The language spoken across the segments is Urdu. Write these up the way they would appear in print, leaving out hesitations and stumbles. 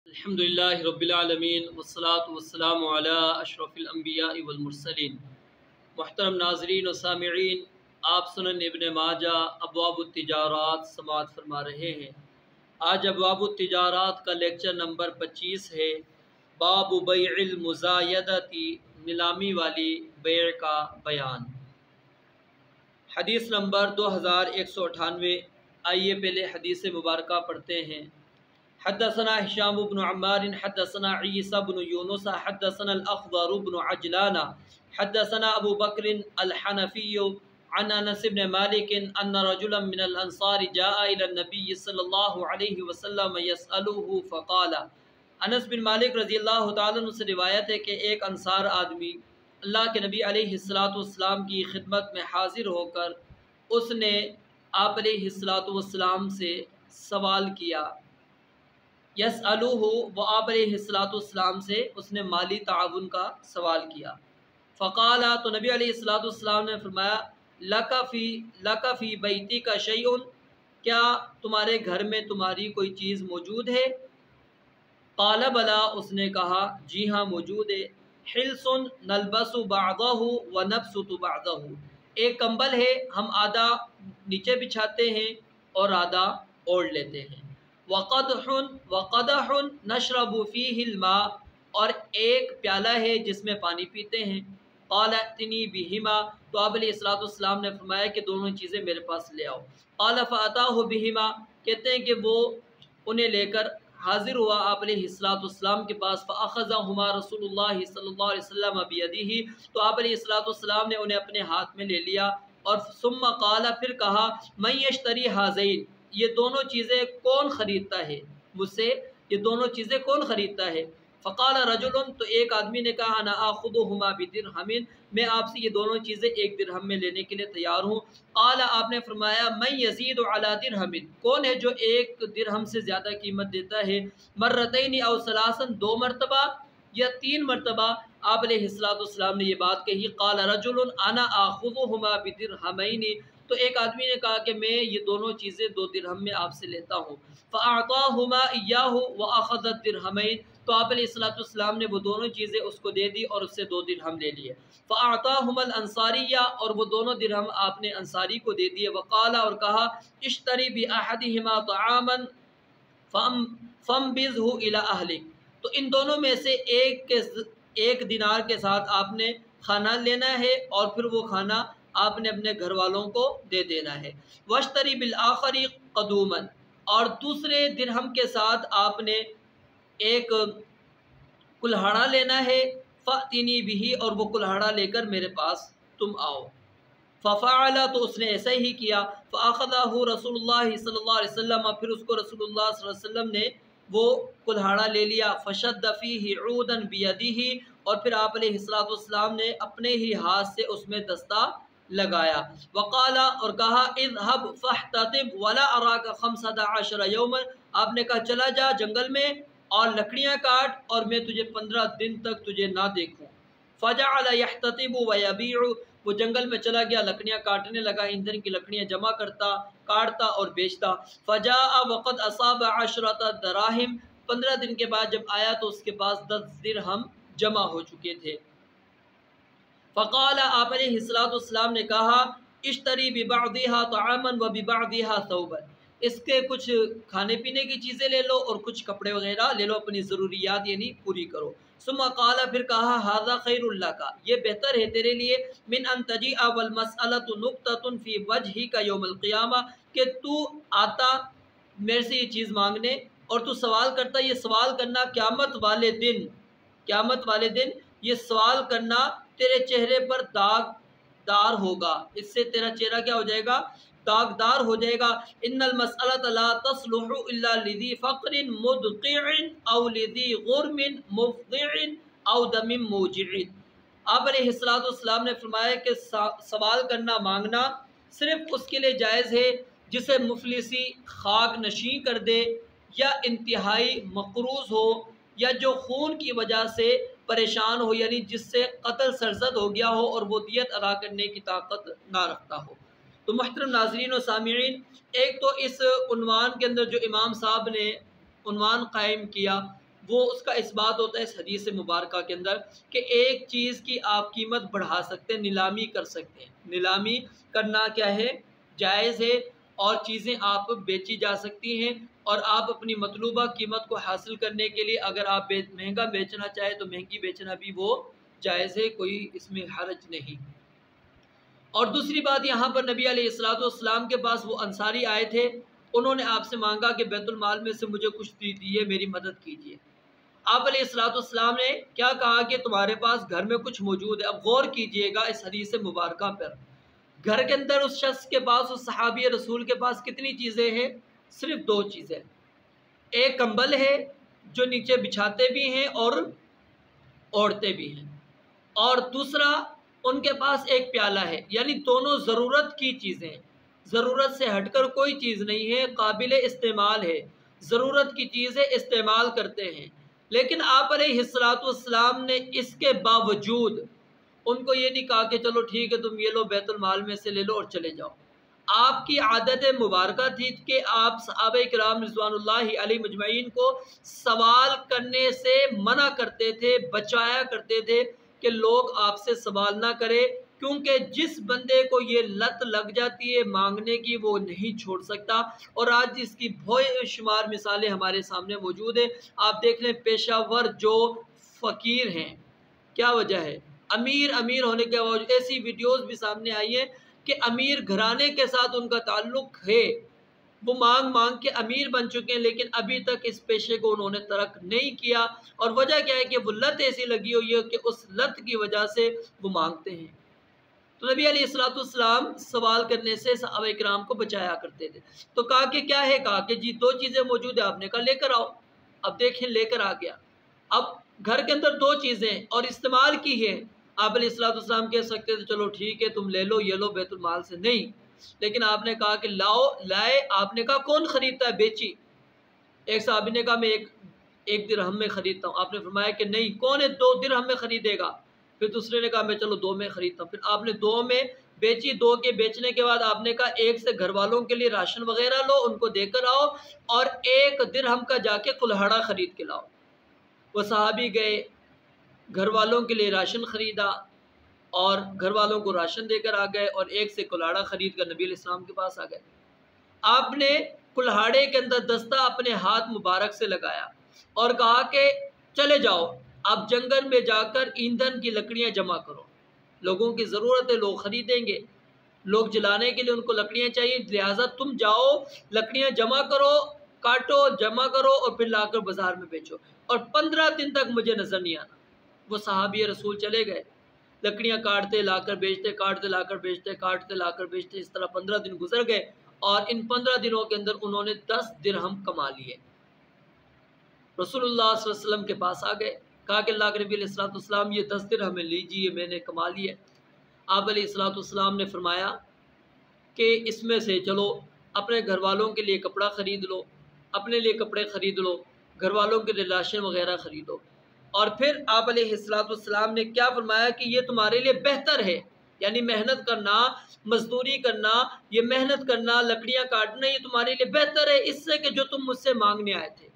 الحمدللہ رب العالمین والصلاة والسلام علی اشرف الانبیاء والمرسلین۔ محترم ناظرین و سامعین، آپ سنن ابن ماجہ ابواب التجارات سماعت فرما رہے ہیں۔ آج ابواب التجارات کا لیکچر نمبر 25 ہے۔ باب بیع المزایدۃ، نیلامی والی بیع کا بیان۔ حدیث نمبر 2198۔ آئیے پہلے حدیث مبارکہ پڑھتے ہیں۔ حدثنا هشام بن عمار حدثنا عيسى بن يونس حدثنا الأخضر بن عجلان حدثنا أبو بكر الحنفي عن أنس بن مالك أن رجلا من الأنصار جاء إلى النبي صلى الله عليه وسلم يسأله فقال۔ انس بن مالک رضی اللہ تعالیٰ عنہ سے روایت ہے کہ ایک انصار آدمی اللہ کے نبی علیہ السلام کی خدمت میں حاضر ہو کر اس نے آپ علیہ السلام سے سوال کیا۔ یسألوہ، وہ آپ علیہ السلام سے اس نے مالی تعاون کا سوال کیا۔ فقال، تو نبی علیہ السلام نے فرمایا، لک فی بیتی کا شیء، کیا تمہارے گھر میں تمہاری کوئی چیز موجود ہے؟ قال بلا، اس نے کہا جی ہاں موجود ہے۔ حلس نلبس بعضہ ونبسط بعضہ، ایک کمبل ہے، ہم آدھا نیچے بچھاتے ہیں اور آدھا اوڑھ لیتے ہیں۔ وقدح نشرب فیہ الماء، اور ایک پیالہ ہے جس میں پانی پیتے ہیں۔ قال ائتنی بہما، تو آپ علیہ السلام نے فرمایا کہ دونوں چیزیں میرے پاس لے آؤ۔ قال فاتاہ بہما، کہتے ہیں کہ وہ انہیں لے کر حاضر ہوا آپ علیہ السلام کے پاس۔ فاخذہما رسول اللہ صلی اللہ علیہ وسلم بیدہ، تو آپ علیہ السلام نے انہیں اپنے ہاتھ میں لے لیا، اور ثم قال، پھر کہا، من یشتری ھذین، یہ دونوں چیزیں کون خریدتا ہے مجھ سے، یہ دونوں چیزیں کون خریدتا ہے؟ فقال رجل، تو ایک آدمی نے کہا، انا آخذہما بدرہم، میں آپ سے یہ دونوں چیزیں ایک درہم میں لینے کے لیے تیار ہوں۔ قال، آپ نے فرمایا، من یزید علی درہم، کون ہے جو ایک درہم سے زیادہ قیمت دیتا ہے؟ مرتین او ثلاثا، دو مرتبہ یا تین مرتبہ؟ آپ علیہ السلام نے یہ بات کہی۔ قال رجل انا آخذہما بدرہمین، تو ایک آدمی نے کہا کہ میں یہ دونوں چیزیں 2 درہم میں آپ سے لیتا ہوں۔ فاعطاہما ایاہ واخذ الدرہمین، تو آپ علیہ السلام نے وہ دونوں چیزیں اس کو دے دی اور اس سے 2 درہم لے لیے۔ فاعطاہما الانصاریہ، اور وہ دونوں درہم آپ نے انصاری کو دے دیے۔ وقال، اور کہا، اشتری باحدہما طعاما فانبذہ الی اہلک، تو ان دونوں میں سے ایک دینار کے ساتھ آپ نے کھانا لینا ہے اور پھر وہ کھانا آپ نے اپنے گھر والوں کو دے دینا ہے۔ واشتری بالآخر قدوما، اور دوسرے درہم کے ساتھ آپ نے ایک کلہاڑا لینا ہے۔ فأتنی بہ، اور وہ کلہاڑا لے کر میرے پاس تم آؤ۔ ففعل، تو اس نے ایسا ہی کیا۔ فاخذہ رسول اللہ صلی اللہ علیہ وسلم، پھر اس کو رسول اللہ صلی اللہ علیہ وسلم نے وہ کلہاڑا لے لیا۔ فشد فیہ عودا بیدہ، اور پھر آپ علیہ السلام نے اپنے ہی ہاتھ سے اس میں دستہ لگایا۔ وقال، اور کہا، اذهب فاحتطب ولا اراک 15 یوما، آپ نے کہا چلا جا جنگل میں اور لکڑیاں کاٹ اور میں تجھے 15 دن تک تجھے نہ دیکھوں۔ فجعل يحتطب ويبيع، وہ جنگل میں چلا گیا، لکڑیاں کاٹنے لگا، ایندھن کی لکڑیاں جمع کرتا، کاٹتا اور بیچتا۔ فجاء وقد اصاب 10 دراہم، 15 دن کے بعد جب آیا تو اس کے پاس 10 درہم جمع ہو چکے تھے۔ فقال، آپ علیہ السلام نے کہا، اشتری ببعضها طعاما وببعضها ثوبا، اس کے کچھ کھانے پینے کی چیزیں لے لو اور کچھ کپڑے وغیرہ لے لو، اپنی ضروریات یعنی پوری کرو۔ ثم قال، پھر کہا، ھذا خیر لک، یہ بہتر ہے تیرے لیے، من ان تجیء والمسألۃ نقطۃ فی وجہک یوم القیامہ، کہ تو آتا میرے سے یہ چیز مانگنے اور تو سوال کرتا، یہ سوال کرنا قیامت والے دن یہ سوال کرنا تیرے چہرے پر داغدار ہوگا، اس سے تیرا چہرہ کیا ہو جائے گا؟ داغدار ہو جائے گا۔ ان المسألۃ لا تصلح الا لذی فقر مدقع او لذی غرم مفضع او دم موجع۔ آپ علیہ السلام نے فرمایا کہ سوال کرنا، مانگنا صرف اس کے لیے جائز ہے جسے مفلسی خاک نشیں کر دے، یا انتہائی مقروض ہو، یا جو خون کی وجہ سے پریشان ہو، یعنی جس سے قتل سرزد ہو گیا ہو اور وہ دیت ادا کرنے کی طاقت نہ رکھتا ہو۔ تو محترم ناظرین و سامعین، ایک تو اس عنوان کے اندر جو امام صاحب نے عنوان قائم کیا وہ اس کا اثبات ہوتا ہے اس حدیث مبارکہ کے اندر کہ ایک چیز کی آپ قیمت بڑھا سکتے ہیں، نیلامی کر سکتے ہیں۔ نیلامی کرنا کیا ہے؟ جائز ہے، اور چیزیں آپ بیچی جا سکتی ہیں، اور آپ اپنی مطلوبہ قیمت کو حاصل کرنے کے لیے اگر آپ مہنگا بیچنا چاہیں تو مہنگی بیچنا بھی وہ جائز ہے، کوئی اس میں حرج نہیں۔ اور دوسری بات، یہاں پر نبی علیہ السلام کے پاس وہ انصاری آئے تھے، انہوں نے آپ سے مانگا کہ بیت المال میں سے مجھے کچھ دیجیے، میری مدد کیجیے۔ آپ علیہ السلام نے کیا کہا کہ تمہارے پاس گھر میں کچھ موجود ہے۔ اب غور کیجئے گا اس حدیث مبارکہ پر، گھر کے اندر اس شخص کے پاس، اس صحابی رسول کے پاس کتنی چیزیں ہیں؟ صرف 2 چیزیں۔ ایک کمبل ہے جو نیچے بچھاتے بھی ہیں اور اوڑھتے بھی ہیں، اور دوسرا ان کے پاس ایک پیالہ ہے، یعنی دونوں ضرورت کی چیزیں، ضرورت سے ہٹ کر کوئی چیز نہیں ہے، قابل استعمال ہے، ضرورت کی چیزیں استعمال کرتے ہیں۔ لیکن آپ علیہ السلام نے اس کے باوجود ان کو یہ نہیں کہا کہ چلو ٹھیک ہے تم یہ لو بیت المال میں سے لے لو اور چلے جاؤ۔ آپ کی عادت مبارکہ تھی کہ آپ صحابہ کرام رضوان اللہ علیہ مجمعین کو سوال کرنے سے منع کرتے تھے، بچایا کرتے تھے کہ لوگ آپ سے سوال نہ کرے، کیونکہ جس بندے کو یہ لت لگ جاتی ہے مانگنے کی وہ نہیں چھوڑ سکتا۔ اور آج اس کی بہت شمار مثالیں ہمارے سامنے موجود ہیں۔ آپ دیکھ لیں پیشہ ور جو فقیر ہیں، کیا وجہ ہے؟ امیر ہونے کے باوجود ایسی ویڈیوز بھی سامنے آئی ہیں کہ امیر گھرانے کے ساتھ ان کا تعلق ہے، وہ مانگ کے امیر بن چکے ہیں، لیکن ابھی تک اس پیشے کو انہوں نے ترک نہیں کیا۔ اور وجہ کیا ہے کہ وہ لت ایسی لگی ہوئی ہے کہ اس لت کی وجہ سے وہ مانگتے ہیں۔ تو نبی علیہ السلام سوال کرنے سے صحابہ کرام کو بچایا کرتے تھے۔ تو کہا کہ کیا ہے؟ کہا کہ جی 2 چیزیں موجود ہیں۔ آپ نے کہا لے کر آؤ۔ اب دیکھیں لے کر آ گیا۔ اب گھر کے اندر 2 چیزیں اور استعمال کی ہے۔ آپ علیہ السلام کہہ سکتے تھے چلو ٹھیک ہے تم لے لو، یہ لو بیت المال سے، نہیں، لیکن آپ نے کہا کہ لاؤ، لائے۔ آپ نے کہا کون خریدتا ہے؟ بیچی۔ ایک صحابی نے کہا میں ایک درہم میں خریدتا ہوں۔ آپ نے فرمایا کہ نہیں، کون ہے 2 درہم میں خریدے گا؟ پھر دوسرے نے کہا میں چلو 2 میں خریدتا ہوں۔ پھر آپ نے 2 میں بیچی۔ 2 کے بیچنے کے بعد آپ نے کہا 1 سے گھر والوں کے لیے راشن وغیرہ لو، ان کو دے کر آؤ، اور 1 درہم کا جا کے کلہاڑا خرید کے لاؤ۔ وہ صحابی گئے، گھر والوں کے لیے راشن خریدا اور گھر والوں کو راشن دے کر آ گئے، اور 1 سے کلہاڑا خرید کر نبی علیہ السلام کے پاس آ گئے۔ آپ نے کلہاڑے کے اندر دستہ اپنے ہاتھ مبارک سے لگایا اور کہا کہ چلے جاؤ، آپ جنگل میں جا کر ایندھن کی لکڑیاں جمع کرو، لوگوں کی ضرورت ہے، لوگ خریدیں گے، لوگ جلانے کے لیے ان کو لکڑیاں چاہیے، لہٰذا تم جاؤ لکڑیاں جمع کرو، کاٹو، جمع کرو، اور پھر لا کر بازار میں بیچو، اور 15 دن تک مجھے نظر نہیں آنا۔ وہ صحابی رسول چلے گئے، لکڑیاں کاٹتے لا کر بیچتے، کاٹتے لا کر بیچتے، کاٹتے لا کر بیچتے، اس طرح 15 دن گزر گئے، اور ان 15 دنوں کے اندر انہوں نے 10 درہم کما لیے۔ رسول اللہ صلی اللہ علیہ وسلم کے پاس آ گئے، کہا کہ اللہ کے نبی علیہ السلام یہ 10 درہم لیجیے، میں نے کما لیے۔ آپ علیہ السلام نے فرمایا کہ اس میں سے چلو اپنے گھر والوں کے لیے کپڑا خرید لو، اپنے لیے کپڑے خرید لو، گھر والوں کے لیے راشن وغیرہ خریدو۔ اور پھر آپ علیہ السلام نے کیا فرمایا کہ یہ تمہارے لیے بہتر ہے، یعنی محنت کرنا، مزدوری کرنا، یہ محنت کرنا، لکڑیاں کاٹنا، یہ تمہارے لیے بہتر ہے اس سے کہ جو تم مجھ سے مانگنے آئے تھے۔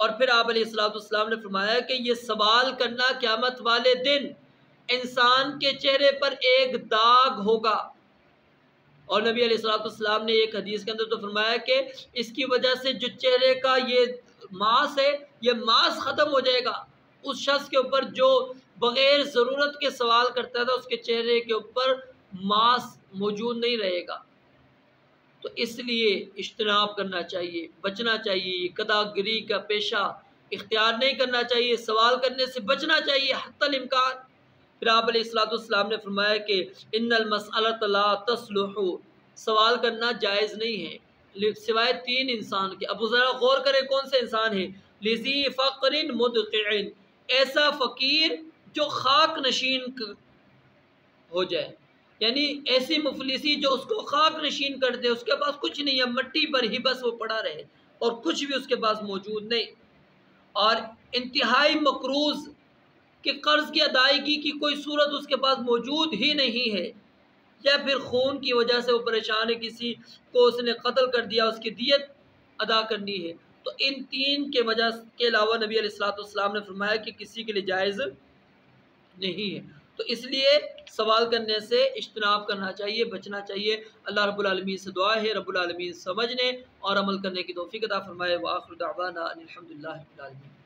اور پھر آپ علیہ السلام نے فرمایا کہ یہ سوال کرنا قیامت والے دن انسان کے چہرے پر ایک داغ ہوگا۔ اور نبی علیہ السلام نے ایک حدیث کے اندر تو فرمایا کہ اس کی وجہ سے جو چہرے کا یہ ماس ہے، یہ ماس ختم ہو جائے گا اس شخص کے اوپر جو بغیر ضرورت کے سوال کرتا تھا، اس کے چہرے کے اوپر ماس موجود نہیں رہے گا۔ تو اس لیے اجتناب کرنا چاہیے، بچنا چاہیے، قداگری کا پیشہ اختیار نہیں کرنا چاہیے، سوال کرنے سے بچنا چاہیے حتی الامکان۔ پھر آپ علیہ السلام نے فرمایا کہ ان المسألۃ لا تصلح، سوال کرنا جائز نہیں ہے سوائے 3 انسان کے۔ اب ذرا غور کریں کون سے انسان ہیں؟ لذی فقر مدقع، ایسا فقیر جو خاک نشین ہو جائے، یعنی ایسی مفلسی جو اس کو خاک نشین کر دے، اس کے پاس کچھ نہیں ہے، مٹی پر ہی بس وہ پڑا رہے اور کچھ بھی اس کے پاس موجود نہیں، اور انتہائی مقروض کہ قرض کی ادائیگی کی کوئی صورت اس کے پاس موجود ہی نہیں ہے، یا پھر خون کی وجہ سے وہ پریشان ہے، کسی کو اس نے قتل کر دیا، اس کی دیت ادا کرنی ہے، تو ان تین کے وجہ کے علاوہ نبی علیہ السلام نے فرمایا کہ کسی کے لیے جائز نہیں ہے، تو اس لیے سوال کرنے سے اجتناب کرنا چاہیے، بچنا چاہیے۔ اللہ رب العالمین سے دعا ہے رب العالمین سمجھنے اور عمل کرنے کی توفیق عطا فرمائے۔ وآخر دعوانا ان الحمد للہ رب العالمین۔